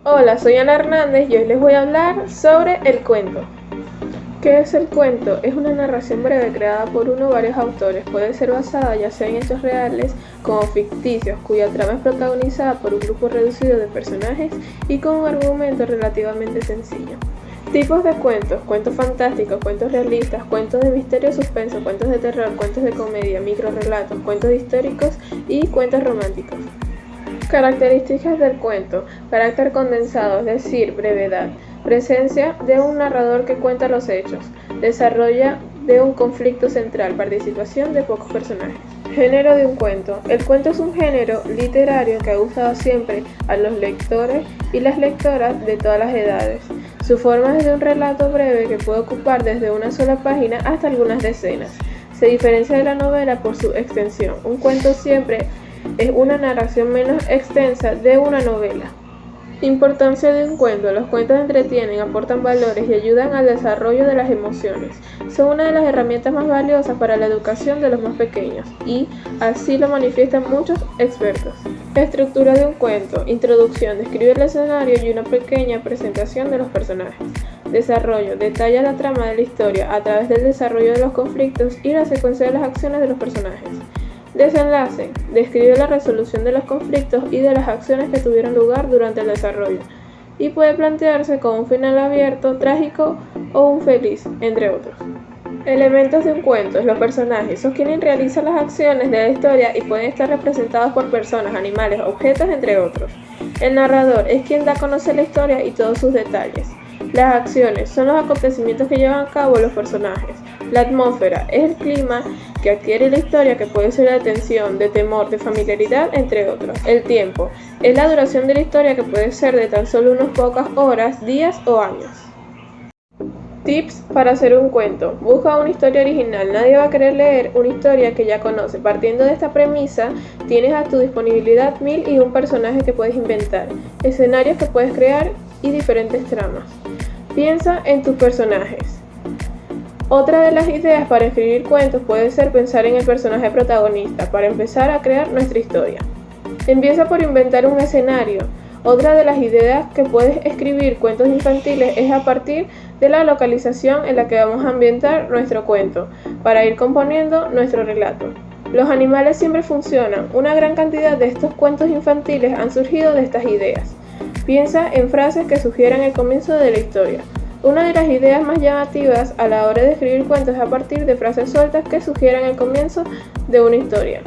Hola, soy Ana Hernández y hoy les voy a hablar sobre el cuento. ¿Qué es el cuento? Es una narración breve creada por uno o varios autores. Puede ser basada ya sea en hechos reales como ficticios, cuya trama es protagonizada por un grupo reducido de personajes y con un argumento relativamente sencillo. Tipos de cuentos: cuentos fantásticos, cuentos realistas, cuentos de misterio y suspenso, cuentos de terror, cuentos de comedia, microrrelatos, cuentos históricos y cuentos románticos. Características del cuento: carácter condensado, es decir, brevedad, presencia de un narrador que cuenta los hechos, desarrollo de un conflicto central, participación de pocos personajes. Género de un cuento: el cuento es un género literario que ha gustado siempre a los lectores y las lectoras de todas las edades. Su forma es de un relato breve que puede ocupar desde una sola página hasta algunas decenas. Se diferencia de la novela por su extensión. Un cuento siempre es una narración menos extensa de una novela. Importancia de un cuento: los cuentos entretienen, aportan valores y ayudan al desarrollo de las emociones. Son una de las herramientas más valiosas para la educación de los más pequeños y así lo manifiestan muchos expertos. Estructura de un cuento: introducción, describe el escenario y una pequeña presentación de los personajes. Desarrollo, detalla la trama de la historia a través del desarrollo de los conflictos y la secuencia de las acciones de los personajes. Desenlace, describe la resolución de los conflictos y de las acciones que tuvieron lugar durante el desarrollo, y puede plantearse como un final abierto, trágico o un feliz, entre otros. Elementos de un cuento: los personajes son quienes realizan las acciones de la historia y pueden estar representados por personas, animales, objetos, entre otros. El narrador es quien da a conocer la historia y todos sus detalles. Las acciones son los acontecimientos que llevan a cabo los personajes. La atmósfera es el clima que adquiere la historia, que puede ser de tensión, de temor, de familiaridad, entre otros. El tiempo es la duración de la historia, que puede ser de tan solo unas pocas horas, días o años. Tips para hacer un cuento: busca una historia original. Nadie va a querer leer una historia que ya conoce. Partiendo de esta premisa, tienes a tu disponibilidad 1001 personajes que puedes inventar, escenarios que puedes crear y diferentes tramas. Piensa en tus personajes. Otra de las ideas para escribir cuentos puede ser pensar en el personaje protagonista para empezar a crear nuestra historia. Empieza por inventar un escenario. Otra de las ideas que puedes escribir cuentos infantiles es a partir de la localización en la que vamos a ambientar nuestro cuento, para ir componiendo nuestro relato. Los animales siempre funcionan. Una gran cantidad de estos cuentos infantiles han surgido de estas ideas. Piensa en frases que sugieran el comienzo de la historia. Una de las ideas más llamativas a la hora de escribir cuentos es a partir de frases sueltas que sugieran el comienzo de una historia.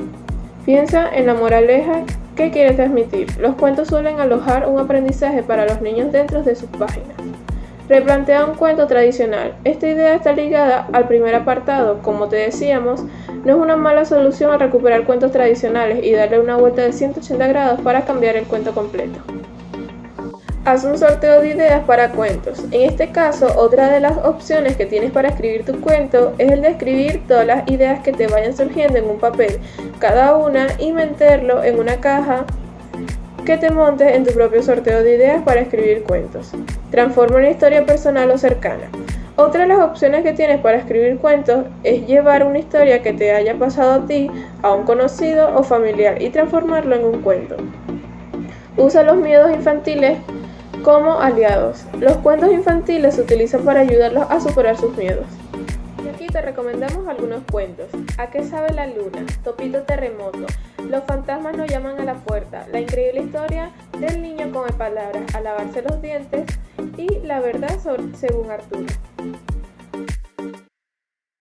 Piensa en la moraleja que quieres transmitir. Los cuentos suelen alojar un aprendizaje para los niños dentro de sus páginas. Replantea un cuento tradicional. Esta idea está ligada al primer apartado. Como te decíamos, no es una mala solución a recuperar cuentos tradicionales y darle una vuelta de 180 grados para cambiar el cuento completo. Haz un sorteo de ideas para cuentos. En este caso, otra de las opciones que tienes para escribir tu cuento es el de escribir todas las ideas que te vayan surgiendo en un papel, cada una, y meterlo en una caja que te montes en tu propio sorteo de ideas para escribir cuentos. Transforma una historia personal o cercana. Otra de las opciones que tienes para escribir cuentos es llevar una historia que te haya pasado a ti, a un conocido o familiar, y transformarlo en un cuento. Usa los miedos infantiles como aliados. Los cuentos infantiles se utilizan para ayudarlos a superar sus miedos. Y aquí te recomendamos algunos cuentos: ¿A qué sabe la luna?, Topito Terremoto, Los fantasmas nos llaman a la puerta, La increíble historia del niño come palabras, A lavarse los dientes y La verdad según Arturo.